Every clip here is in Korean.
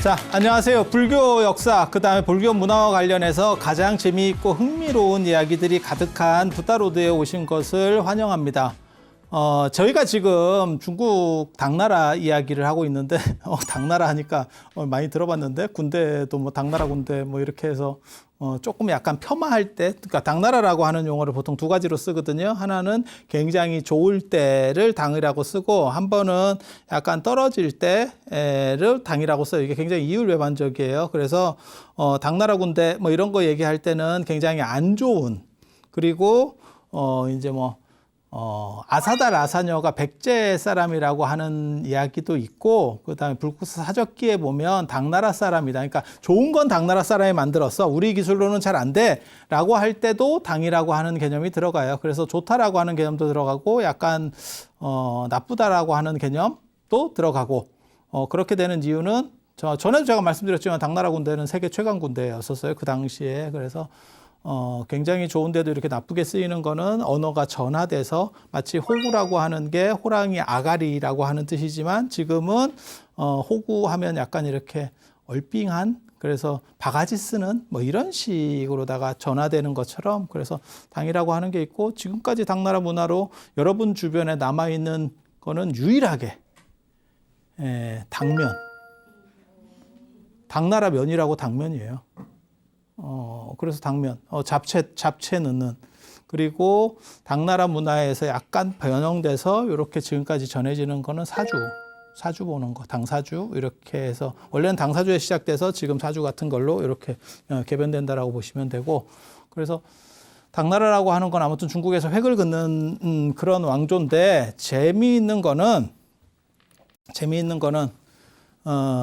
자, 안녕하세요. 불교 역사, 그다음에 불교 문화와 관련해서 가장 재미있고 흥미로운 이야기들이 가득한 부다로드에 오신 것을 환영합니다. 저희가 지금 중국 당나라 이야기를 하고 있는데, 당나라 하니까 많이 들어봤는데, 군대도 뭐 당나라 군대 뭐 이렇게 해서 조금 약간 폄하할 때, 그러니까 당나라라고 하는 용어를 보통 두 가지로 쓰거든요. 하나는 굉장히 좋을 때를 당이라고 쓰고, 한 번은 약간 떨어질 때를 당이라고 써요. 이게 굉장히 이율배반적이에요. 그래서 당나라 군대 뭐 이런 거 얘기할 때는 굉장히 안 좋은, 그리고 이제 뭐 아사달 아사녀가 백제 사람이라고 하는 이야기도 있고, 그 다음에 불국사 사적기에 보면 당나라 사람이다. 그러니까 좋은 건 당나라 사람이 만들었어. 우리 기술로는 잘 안 돼. 라고 할 때도 당이라고 하는 개념이 들어가요. 그래서 좋다라고 하는 개념도 들어가고, 약간, 나쁘다라고 하는 개념도 들어가고, 그렇게 되는 이유는, 전에도 제가 말씀드렸지만 당나라 군대는 세계 최강 군대였었어요. 그 당시에. 그래서 굉장히 좋은데도 이렇게 나쁘게 쓰이는 거는 언어가 전화돼서 마치 호구라고 하는 게 호랑이 아가리라고 하는 뜻이지만 지금은 호구 하면 약간 이렇게 얼빙한, 그래서 바가지 쓰는 뭐 이런 식으로다가 전화되는 것처럼, 그래서 당이라고 하는 게 있고, 지금까지 당나라 문화로 여러분 주변에 남아있는 거는 유일하게 당면, 당나라 면이라고 당면이에요. 그래서 당면, 잡채 넣는, 그리고 당나라 문화에서 약간 변형돼서 이렇게 지금까지 전해지는 거는 사주 보는 거, 당사주, 이렇게 해서, 원래는 당사주에 시작돼서 지금 사주 같은 걸로 이렇게 개변된다라고 보시면 되고, 그래서 당나라라고 하는 건 아무튼 중국에서 획을 긋는 그런 왕조인데, 재미있는 거는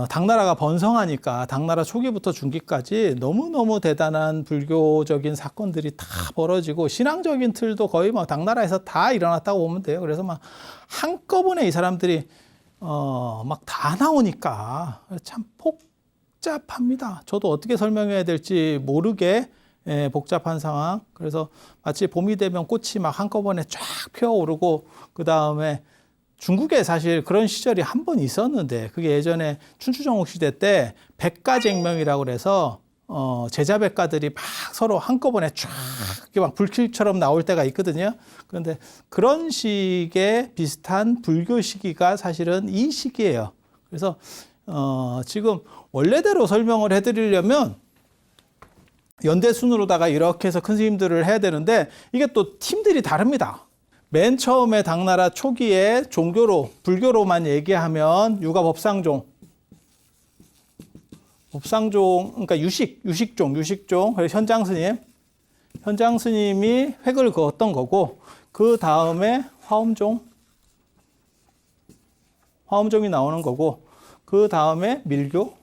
당나라가 번성하니까 당나라 초기부터 중기까지 너무너무 대단한 불교적인 사건들이 다 벌어지고, 신앙적인 틀도 거의 뭐 당나라에서 다 일어났다고 보면 돼요. 그래서 막 한꺼번에 이 사람들이 막 다 나오니까 참 복잡합니다. 저도 어떻게 설명해야 될지 모르게 복잡한 상황. 그래서 마치 봄이 되면 꽃이 막 한꺼번에 쫙 피어오르고, 그 다음에 중국에 사실 그런 시절이 한 번 있었는데, 그게 예전에 춘추전국 시대 때 백가쟁명이라고 그래서 제자백가들이 막 서로 한꺼번에 쫙 막 불길처럼 나올 때가 있거든요. 그런데 그런 식의 비슷한 불교 시기가 사실은 이 시기예요. 그래서 지금 원래대로 설명을 해드리려면 연대순으로다가 이렇게 해서 큰 스님들을 해야 되는데, 이게 또 팀들이 다릅니다. 맨 처음에 당나라 초기에 종교로, 불교로만 얘기하면 유가법상종, 그러니까 유식종, 그래서 현장 스님이 획을 그었던 거고, 그 다음에 화엄종이 나오는 거고, 그 다음에 밀교,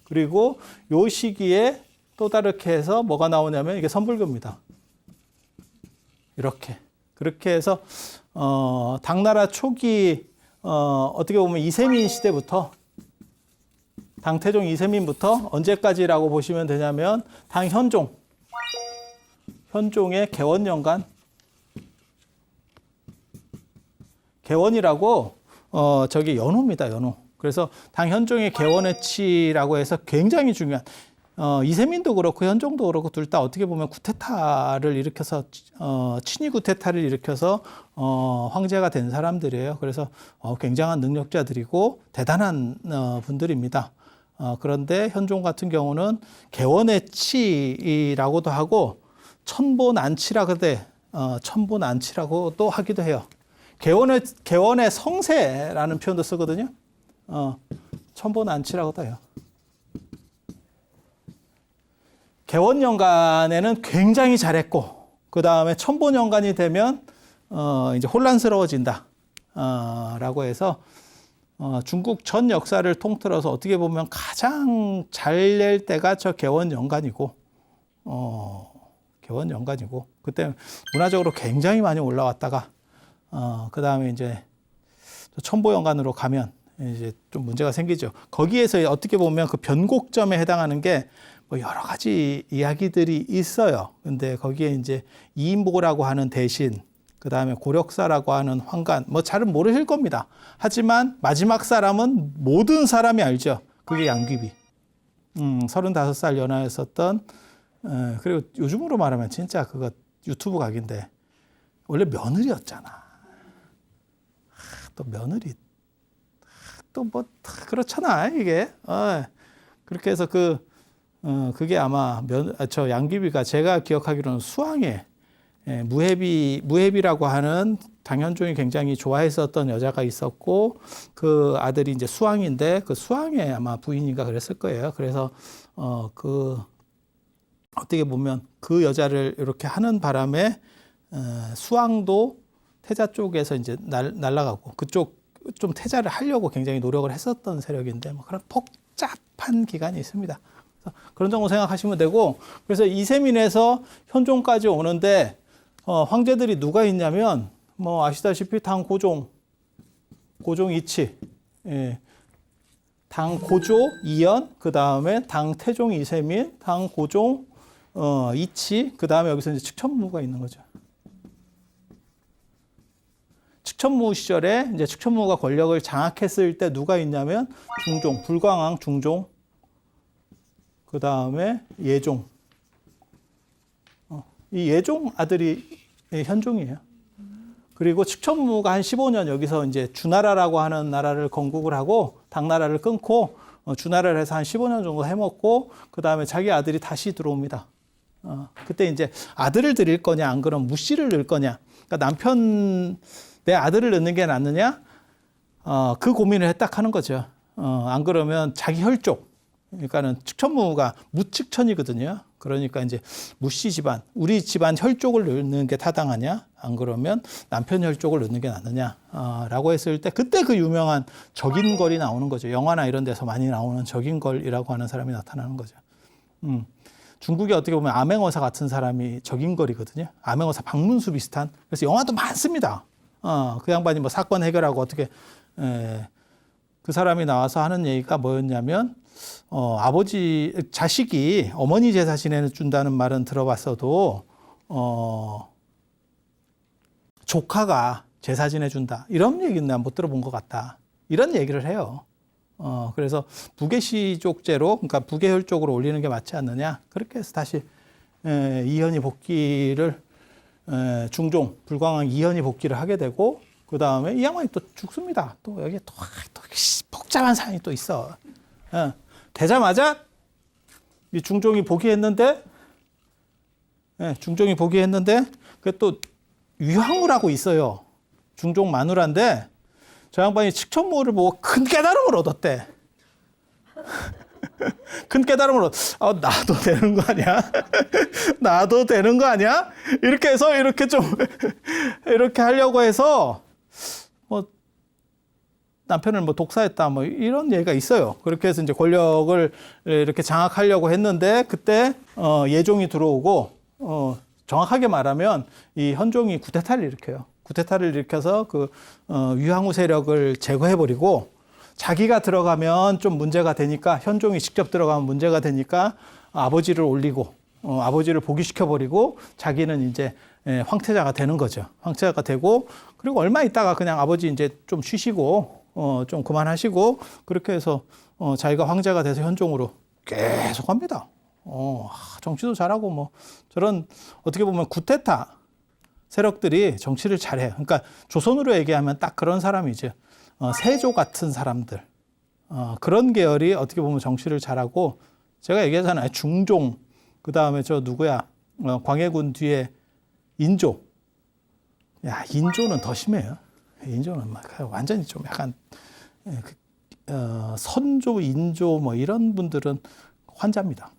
그리고 요 시기에 또 다르게 해서 뭐가 나오냐면 이게 선불교입니다. 그렇게 해서 당나라 초기 어떻게 보면 이세민 시대부터, 당태종 이세민부터 언제까지라고 보시면 되냐면 현종의 개원연간, 개원이라고 저기 연호입니다. 연호. 그래서 당현종의 개원해치라고 해서 굉장히 중요한, 이세민도 그렇고 현종도 그렇고 둘 다 어떻게 보면 쿠데타를 일으켜서 친위 쿠데타를 일으켜서 황제가 된 사람들이에요. 그래서 굉장한 능력자들이고 대단한 분들입니다. 그런데 현종 같은 경우는 개원해치라고도 하고 천본안치라고도 하기도 해요. 개원의 성세라는 표현도 쓰거든요. 천본안치라고도 해요. 개원연간에는 굉장히 잘했고, 그 다음에 천본연간이 되면 이제 혼란스러워진다 라고 해서 중국 전 역사를 통틀어서 어떻게 보면 가장 잘 낼 때가 저 개원연간이고, 그때 문화적으로 굉장히 많이 올라왔다가 그 다음에 이제 천보연간으로 가면 이제 좀 문제가 생기죠. 거기에서 어떻게 보면 그 변곡점에 해당하는 게 뭐 여러 가지 이야기들이 있어요. 근데 거기에 이제 이인보라고 하는 대신, 그 다음에 고력사라고 하는 황간, 뭐 잘은 모르실 겁니다. 하지만 마지막 사람은 모든 사람이 알죠. 그게 양귀비. 35살 연하였었던, 그리고 요즘으로 말하면 진짜 그거 유튜브 각인데, 원래 며느리였잖아. 또 며느리. 또 뭐, 그렇잖아, 이게. 그렇게 해서 그게 아마 저 양귀비가 제가 기억하기로는 수왕에 무해비라고 하는 당현종이 굉장히 좋아했었던 여자가 있었고 그 아들이 이제 수왕인데 그 수왕의 아마 부인인가 그랬을 거예요. 그래서 어떻게 보면 그 여자를 이렇게 하는 바람에 수왕도 태자 쪽에서 이제 날아가고 그쪽 좀 태자를 하려고 굉장히 노력을 했었던 세력인데 뭐 그런 복잡한 기간이 있습니다. 그런 정도 생각하시면 되고 그래서 이세민에서 현종까지 오는데 황제들이 누가 있냐면 뭐 아시다시피 당 고종 이치, 당 고조 이연, 그 다음에 당 태종 이세민, 당 고종 이치, 그 다음에 여기서 이제 측천무가 있는 거죠. 측천무 시절에 이제 측천무가 권력을 장악했을 때 누가 있냐면 중종, 불광왕 중종, 그 다음에 예종. 이 예종 아들이 현종이에요. 그리고 측천무가 한 15년 여기서 이제 주나라라고 하는 나라를 건국을 하고 당나라를 끊고 주나라를 해서 한 15년 정도 해먹고 그 다음에 자기 아들이 다시 들어옵니다. 그때 이제 아들을 드릴 거냐 안 그러면 무씨를 넣을 거냐. 그러니까 내 아들을 넣는 게 낫느냐. 그 고민을 했다 하는 거죠. 안 그러면 자기 혈족. 그러니까는 측천무가 무측천이거든요. 그러니까 이제 무씨 집안, 우리 집안 혈족을 넣는 게 타당하냐? 안 그러면 남편 혈족을 넣는 게 낫느냐? 라고 했을 때 그때 그 유명한 적인걸이 나오는 거죠. 영화나 이런 데서 많이 나오는 적인걸이라고 하는 사람이 나타나는 거죠. 중국에 어떻게 보면 암행어사 같은 사람이 적인걸이거든요. 암행어사 박문수 비슷한. 그래서 영화도 많습니다. 그 양반이 뭐 사건 해결하고 어떻게 그 사람이 나와서 하는 얘기가 뭐였냐면 자식이 어머니 제사 지내준다는 말은 들어봤어도, 조카가 제사 지내준다. 이런 얘기는 난 못 들어본 것 같다. 이런 얘기를 해요. 그래서 부계시족제로, 그러니까 부계혈족으로 올리는 게 맞지 않느냐. 그렇게 해서 다시, 이현이 복귀를, 중종, 불광왕 이현이 복귀를 하게 되고, 그 다음에 이 양반이 또 죽습니다. 또 여기 또 복잡한 사연이 또 있어. 되자마자 이 중종이 복귀했는데, 그 또 유황우라고 있어요. 중종 마누라인데 저 양반이 측천무를 보고 큰 깨달음을 얻었대. 큰 깨달음을 나도 되는 거 아니야? 나도 되는 거 아니야? 이렇게 해서 이렇게 좀 이렇게 하려고 해서 뭐 남편을 뭐 독사했다 뭐 이런 얘기가 있어요. 그렇게 해서 이제 권력을 이렇게 장악하려고 했는데 그때 예종이 들어오고 정확하게 말하면 이 현종이 쿠데타를 일으켜요. 쿠데타를 일으켜서 그 유황우 세력을 제거해버리고 자기가 들어가면 좀 문제가 되니까 현종이 직접 들어가면 문제가 되니까 아버지를 올리고 아버지를 복위시켜버리고 자기는 이제 황태자가 되는 거죠. 황태자가 되고 그리고 얼마 있다가 그냥 아버지 이제 좀 쉬시고 좀 그만하시고 그렇게 해서 자기가 황제가 돼서 현종으로 계속 합니다. 정치도 잘하고 뭐 저런 어떻게 보면 쿠데타 세력들이 정치를 잘해요. 그러니까 조선으로 얘기하면 딱 그런 사람이죠. 세조 같은 사람들. 그런 계열이 어떻게 보면 정치를 잘하고 제가 얘기하잖아요. 중종, 그 다음에 저 누구야? 광해군 뒤에 인조. 야, 인조는 더 심해요. 인조는 막 완전히 좀 약간 선조, 인조 뭐 이런 분들은 환자입니다.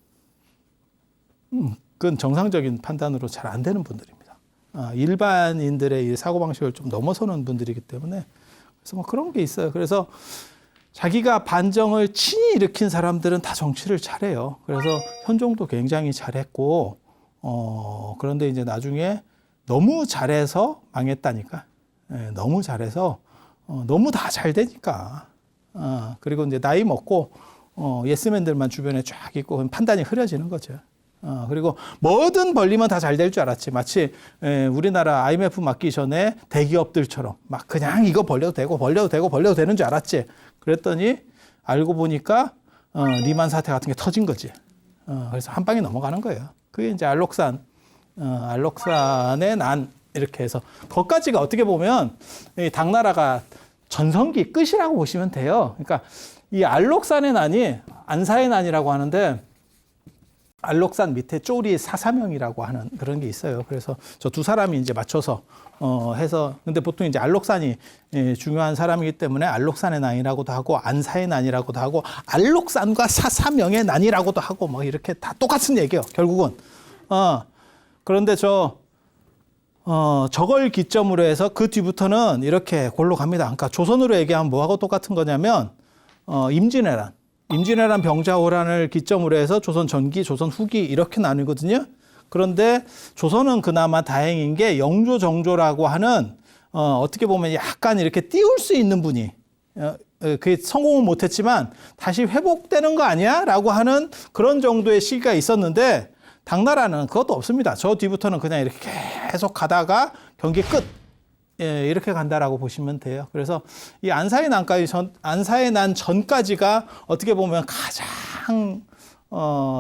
그건 정상적인 판단으로 잘 안 되는 분들입니다. 일반인들의 이 사고방식을 좀 넘어서는 분들이기 때문에 그래서 뭐 그런 게 있어요. 그래서 자기가 반정을 친히 일으킨 사람들은 다 정치를 잘해요. 그래서 현종도 굉장히 잘했고, 그런데 이제 나중에 너무 잘해서 망했다니까. 너무 잘해서, 너무 다 잘 되니까. 그리고 이제 나이 먹고, 예스맨들만 주변에 쫙 있고 판단이 흐려지는 거죠. 그리고 뭐든 벌리면 다 잘 될 줄 알았지. 마치 우리나라 IMF 맞기 전에 대기업들처럼 막 그냥 이거 벌려도 되고 벌려도 되는 줄 알았지. 그랬더니 알고 보니까 리만 사태 같은 게 터진 거지. 그래서 한 방에 넘어가는 거예요. 그게 이제 알록산의 난 이렇게 해서 거기까지가 어떻게 보면 이 당나라가 전성기 끝이라고 보시면 돼요. 그러니까 이 알록산의 난이 안사의 난이라고 하는데 알록산 밑에 쪼리 사사명이라고 하는 그런 게 있어요. 그래서 저 두 사람이 이제 맞춰서 해서 근데 보통 이제 알록산이 중요한 사람이기 때문에 알록산의 난이라고도 하고 안사의 난이라고도 하고 알록산과 사사명의 난이라고도 하고 뭐 이렇게 다 똑같은 얘기예요. 결국은 그런데 저걸 기점으로 해서 그 뒤부터는 이렇게 골로 갑니다. 그러니까 조선으로 얘기하면 뭐하고 똑같은 거냐면 임진왜란 병자호란을 기점으로 해서 조선 전기, 조선 후기 이렇게 나누거든요. 그런데 조선은 그나마 다행인 게 영조정조라고 하는 어떻게 보면 약간 이렇게 띄울 수 있는 분이 그게 성공은 못했지만 다시 회복되는 거 아니야? 라고 하는 그런 정도의 시기가 있었는데 당나라는 그것도 없습니다. 저 뒤부터는 그냥 이렇게 계속 가다가 경기 끝. 이렇게 간다라고 보시면 돼요. 그래서 이 안사의 난 전까지가 어떻게 보면 가장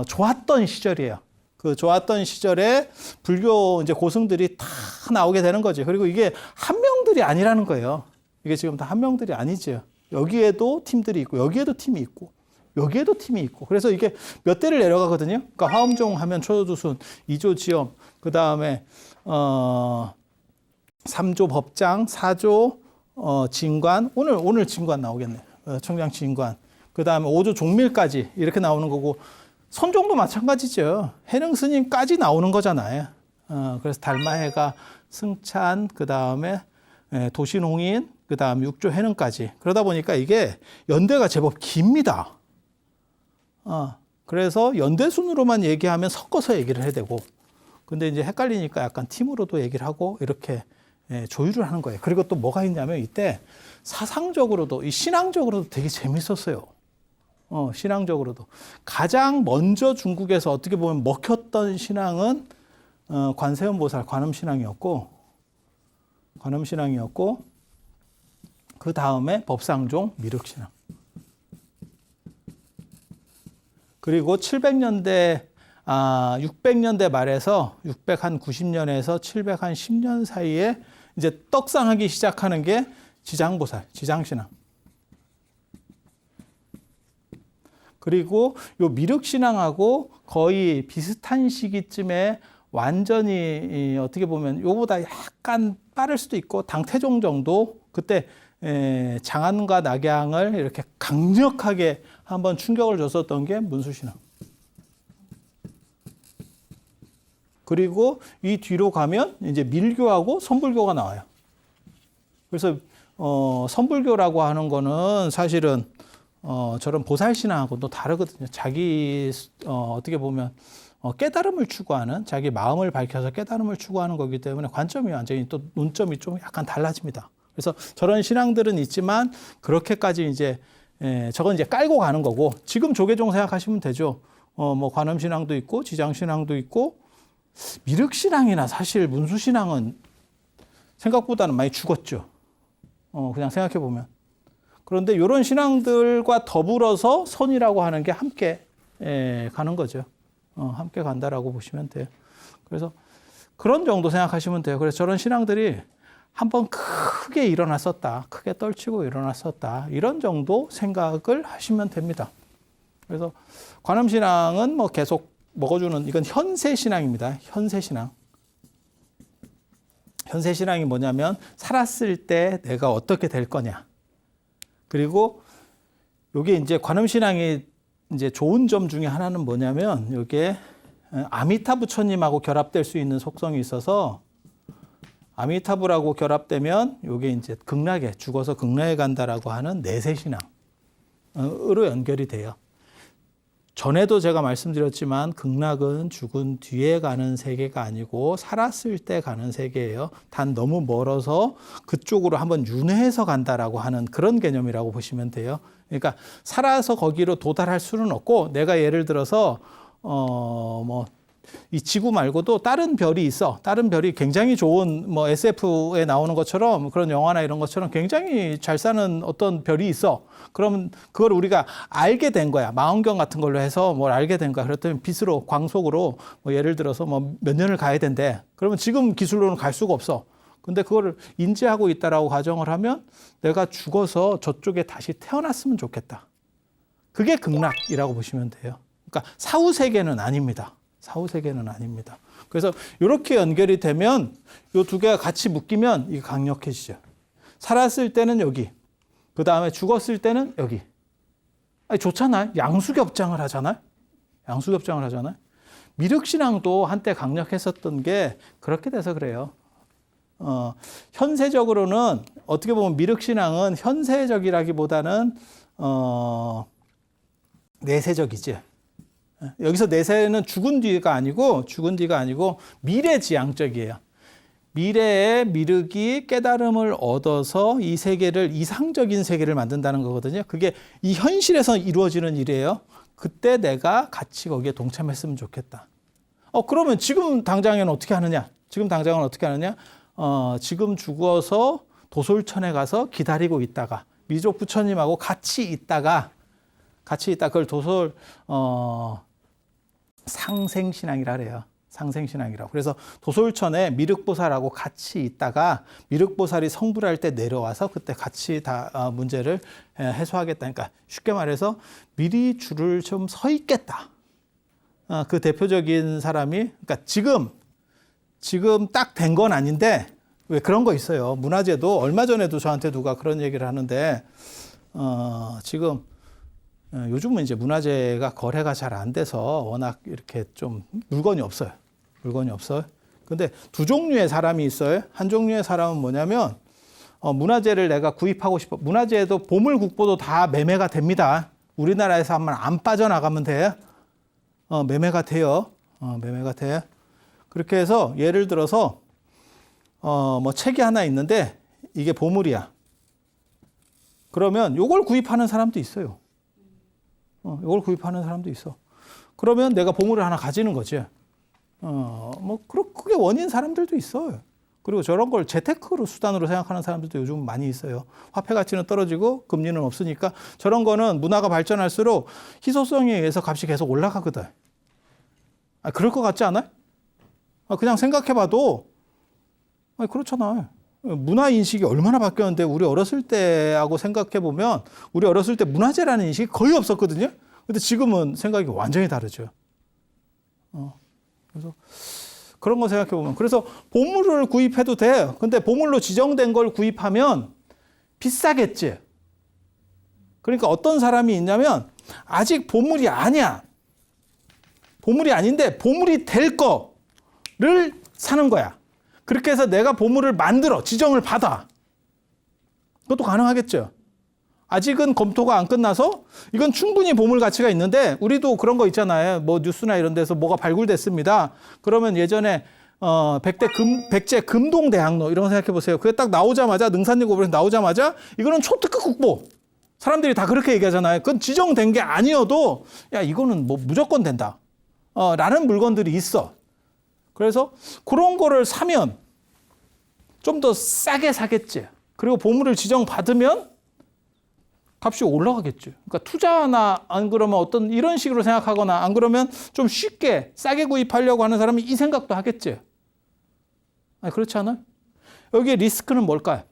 좋았던 시절이에요. 그 좋았던 시절에 불교 이제 고승들이 다 나오게 되는 거죠. 그리고 이게 한 명들이 아니라는 거예요. 이게 지금 다 한 명들이 아니죠. 여기에도 팀들이 있고 여기에도 팀이 있고 여기에도 팀이 있고 그래서 이게 몇 대를 내려가거든요. 그러니까 화엄종 하면 초조두순, 2조 지엄, 그 다음에 3조 법장, 4조 진관, 오늘 진관 나오겠네. 청장 진관. 그 다음에 5조 종밀까지 이렇게 나오는 거고 선종도 마찬가지죠. 해능 스님까지 나오는 거잖아요. 그래서 달마해가 승찬, 그 다음에 도신홍인, 그 다음 6조 해능까지. 그러다 보니까 이게 연대가 제법 깁니다. 그래서 연대순으로만 얘기하면 섞어서 얘기를 해야 되고 근데 이제 헷갈리니까 약간 팀으로도 얘기를 하고 이렇게 조율을 하는 거예요. 그리고 또 뭐가 있냐면 이때 사상적으로도 신앙적으로도 되게 재밌었어요. 신앙적으로도 가장 먼저 중국에서 어떻게 보면 먹혔던 신앙은 관세음보살 관음신앙이었고 그 다음에 법상종 미륵신앙 그리고 700년대 600년대 말에서 690년에서 710년 사이에 이제 떡상하기 시작하는 게 지장보살, 지장신앙. 그리고 요 미륵신앙하고 거의 비슷한 시기쯤에 완전히 어떻게 보면 요보다 약간 빠를 수도 있고 당태종 정도 그때 장안과 낙양을 이렇게 강력하게 한번 충격을 줬었던 게 문수신앙. 그리고 이 뒤로 가면 이제 밀교하고 선불교가 나와요. 그래서 선불교라고 하는 거는 사실은 저런 보살신앙하고도 다르거든요. 자기 어떻게 보면 깨달음을 추구하는 자기 마음을 밝혀서 깨달음을 추구하는 거기 때문에 관점이 완전히 또 논점이 좀 약간 달라집니다. 그래서 저런 신앙들은 있지만 그렇게까지 이제 저건 이제 깔고 가는 거고 지금 조계종 생각하시면 되죠. 뭐 관음신앙도 있고 지장신앙도 있고 미륵신앙이나 사실 문수신앙은 생각보다는 많이 죽었죠. 그냥 생각해 보면. 그런데 이런 신앙들과 더불어서 선이라고 하는 게 함께 가는 거죠. 함께 간다라고 보시면 돼요. 그래서 그런 정도 생각하시면 돼요. 그래서 저런 신앙들이 한번 크게 일어났었다. 크게 떨치고 일어났었다. 이런 정도 생각을 하시면 됩니다. 그래서 관음신앙은 뭐 계속 먹어주는 이건 현세신앙입니다. 현세신앙. 현세신앙이 뭐냐면 살았을 때 내가 어떻게 될 거냐. 그리고 요게 이제 관음신앙이 이제 좋은 점 중에 하나는 뭐냐면 요게 아미타 부처님하고 결합될 수 있는 속성이 있어서 아미타부라고 결합되면 요게 이제 극락에 죽어서 극락에 간다라고 하는 내세신앙으로 연결이 돼요. 전에도 제가 말씀드렸지만 극락은 죽은 뒤에 가는 세계가 아니고 살았을 때 가는 세계예요. 단 너무 멀어서 그쪽으로 한번 윤회해서 간다라고 하는 그런 개념이라고 보시면 돼요. 그러니까 살아서 거기로 도달할 수는 없고 내가 예를 들어서 뭐 이 지구 말고도 다른 별이 있어. 다른 별이 굉장히 좋은 뭐 SF에 나오는 것처럼 그런 영화나 이런 것처럼 굉장히 잘 사는 어떤 별이 있어. 그러면 그걸 우리가 알게 된 거야. 망원경 같은 걸로 해서 뭘 알게 된 거야. 그렇다면 빛으로, 광속으로 뭐 예를 들어서 뭐 몇 년을 가야 된대. 그러면 지금 기술로는 갈 수가 없어. 근데 그거를 인지하고 있다라고 가정을 하면 내가 죽어서 저쪽에 다시 태어났으면 좋겠다. 그게 극락이라고 보시면 돼요. 그러니까 사후 세계는 아닙니다. 사후 세계는 아닙니다. 그래서 이렇게 연결이 되면 이 두 개가 같이 묶이면 이게 강력해지죠. 살았을 때는 여기, 그 다음에 죽었을 때는 여기. 아니, 좋잖아요. 양수겹장을 하잖아요. 양수겹장을 하잖아요. 미륵신앙도 한때 강력했었던 게 그렇게 돼서 그래요. 현세적으로는 어떻게 보면 미륵신앙은 현세적이라기보다는 내세적이지. 여기서 내세는 죽은 뒤가 아니고 미래지향적이에요. 미래에 미륵이 깨달음을 얻어서 이 세계를 이상적인 세계를 만든다는 거거든요. 그게 이 현실에서 이루어지는 일이에요. 그때 내가 같이 거기에 동참했으면 좋겠다. 그러면 지금 당장에는 어떻게 하느냐? 지금 죽어서 도솔천에 가서 기다리고 있다가 미족 부처님하고 같이 있다가 그걸 도솔 상생신앙이라 그래요. 상생신앙이라고. 그래서 도솔천에 미륵보살하고 같이 있다가 미륵보살이 성불할 때 내려와서 그때 같이 다 문제를 해소하겠다. 그러니까 쉽게 말해서 미리 줄을 좀 서 있겠다. 그 대표적인 사람이 그러니까 지금 딱 된 건 아닌데 왜 그런 거 있어요. 문화재도 얼마 전에도 저한테 누가 그런 얘기를 하는데 지금 요즘은 이제 문화재가 거래가 잘 안 돼서 워낙 이렇게 좀 물건이 없어요. 근데 두 종류의 사람이 있어요. 한 종류의 사람은 뭐냐면 문화재를 내가 구입하고 싶어. 문화재도 보물국보도 다 매매가 됩니다. 우리나라에서 한번 안 빠져나가면 돼. 매매가 돼요. 매매가 돼. 그렇게 해서 예를 들어서 뭐 책이 하나 있는데 이게 보물이야. 그러면 요걸 구입하는 사람도 있어요. 이걸 구입하는 사람도 있어. 그러면 내가 보물을 하나 가지는 거지. 그게 원인 사람들도 있어요. 그리고 저런 걸 재테크로 수단으로 생각하는 사람들도 요즘 많이 있어요. 화폐 가치는 떨어지고 금리는 없으니까 저런 거는 문화가 발전할수록 희소성에 의해서 값이 계속 올라가거든. 그럴 것 같지 않아요? 그냥 생각해봐도 그렇잖아요. 문화 인식이 얼마나 바뀌었는데 우리 어렸을 때하고 생각해보면 우리 어렸을 때 문화재라는 인식이 거의 없었거든요. 근데 지금은 생각이 완전히 다르죠. 그래서 그런 거 생각해보면 그래서 보물을 구입해도 돼. 근데 보물로 지정된 걸 구입하면 비싸겠지. 그러니까 어떤 사람이 있냐면 아직 보물이 아니야. 보물이 아닌데 보물이 될 거를 사는 거야. 그렇게 해서 내가 보물을 만들어 지정을 받아. 그것도 가능하겠죠. 아직은 검토가 안 끝나서 이건 충분히 보물 가치가 있는데 우리도 그런 거 있잖아요. 뭐 뉴스나 이런 데서 뭐가 발굴됐습니다. 그러면 예전에 백제 금동대학로 이런 거 생각해 보세요. 그게 딱 나오자마자 능산리 고불에서 나오자마자 이거는 초특급 국보. 사람들이 다 그렇게 얘기하잖아요. 그건 지정된 게 아니어도 야 이거는 뭐 무조건 된다. 라는 물건들이 있어. 그래서 그런 거를 사면 좀 더 싸게 사겠지. 그리고 보물을 지정받으면 값이 올라가겠죠. 그러니까 투자나 안 그러면 어떤 이런 식으로 생각하거나 안 그러면 좀 쉽게 싸게 구입하려고 하는 사람이 이 생각도 하겠지. 그렇지 않아요? 여기에 리스크는 뭘까요?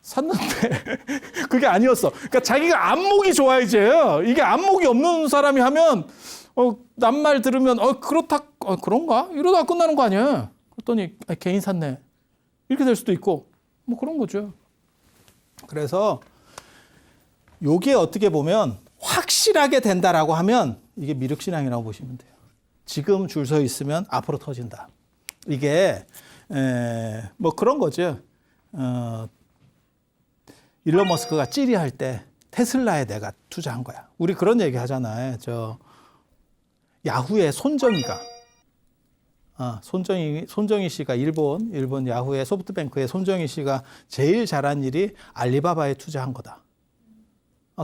샀는데 그게 아니었어. 그러니까 자기가 안목이 좋아야지. 이게 안목이 없는 사람이 하면 남 말 들으면 그런가? 이러다가 끝나는 거 아니야. 그랬더니 개인 샀네. 이렇게 될 수도 있고 뭐 그런 거죠. 그래서 요게 어떻게 보면 확실하게 된다라고 하면 이게 미륵신앙이라고 보시면 돼요. 지금 줄 서 있으면 앞으로 터진다. 이게 뭐 그런 거죠. 일론 머스크가 찌리할 때 테슬라에 내가 투자한 거야. 우리 그런 얘기 하잖아요. 야후의 손정희가 손정희 씨가 일본 야후의 소프트뱅크의 손정희 씨가 제일 잘한 일이 알리바바에 투자한 거다.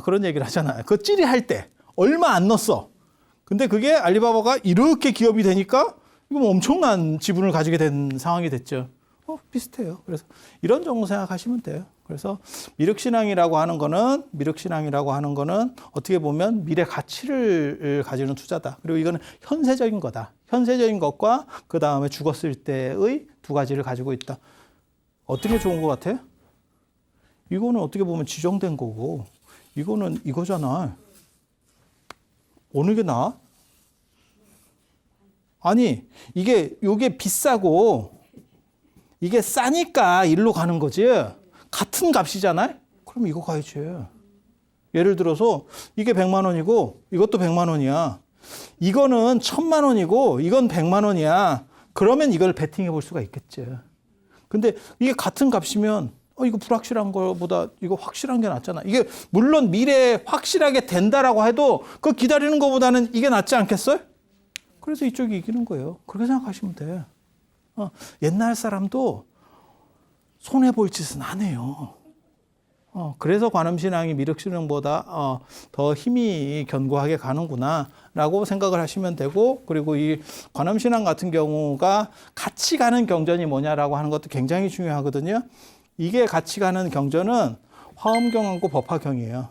그런 얘기를 하잖아요. 그 찌리할 때 얼마 안 넣었어. 근데 그게 알리바바가 이렇게 기업이 되니까 이거 뭐 엄청난 지분을 가지게 된 상황이 됐죠. 비슷해요. 그래서 이런 정도 생각하시면 돼요. 그래서 미륵신앙이라고 하는 거는 어떻게 보면 미래 가치를 가지는 투자다. 그리고 이거는 현세적인 거다. 현세적인 것과 그 다음에 죽었을 때의 두 가지를 가지고 있다. 어떻게 좋은 것 같아요? 이거는 어떻게 보면 지정된 거고, 이거는 이거잖아. 어느 게 나아? 아니, 요게 비싸고, 이게 싸니까 일로 가는 거지. 같은 값이잖아요? 그럼 이거 가야지. 예를 들어서 이게 100만 원이고 이것도 100만 원이야. 이거는 1000만 원이고 이건 100만 원이야. 그러면 이걸 베팅해 볼 수가 있겠지. 근데 이게 같은 값이면 이거 불확실한 거보다 이거 확실한 게 낫잖아. 이게 물론 미래에 확실하게 된다라고 해도 그거 기다리는 것보다는 이게 낫지 않겠어요? 그래서 이쪽이 이기는 거예요. 그렇게 생각하시면 돼. 옛날 사람도 손해볼 짓은 안 해요. 그래서 관음신앙이 미륵신앙보다 더 힘이 견고하게 가는구나 라고 생각을 하시면 되고, 그리고 이 관음신앙 같은 경우가 같이 가는 경전이 뭐냐라고 하는 것도 굉장히 중요하거든요. 이게 같이 가는 경전은 화엄경하고 법화경이에요.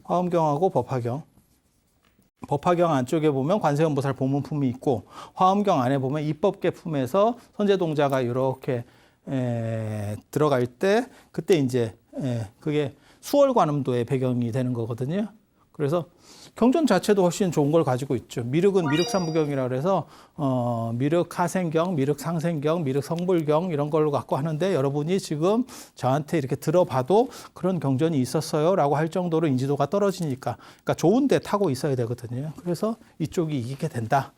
화엄경하고 법화경. 법화경 안쪽에 보면 관세음보살 보문품이 있고, 화엄경 안에 보면 입법계품에서 선제동자가 이렇게 들어갈 때, 그때 이제 그게 수월관음도의 배경이 되는 거거든요. 그래서 경전 자체도 훨씬 좋은 걸 가지고 있죠. 미륵은 미륵삼부경이라 그래서 미륵하생경, 미륵상생경, 미륵성불경 이런 걸로 갖고 하는데, 여러분이 지금 저한테 이렇게 들어봐도 그런 경전이 있었어요 라고 할 정도로 인지도가 떨어지니까, 그러니까 좋은 데 타고 있어야 되거든요. 그래서 이쪽이 이기게 된다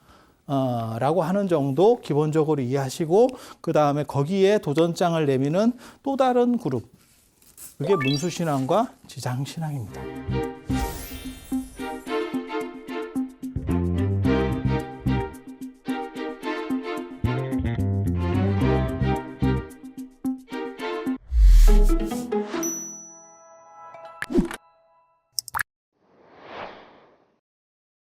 라고 하는 정도 기본적으로 이해하시고, 그 다음에 거기에 도전장을 내미는 또 다른 그룹, 그게 문수신앙과 지장신앙입니다.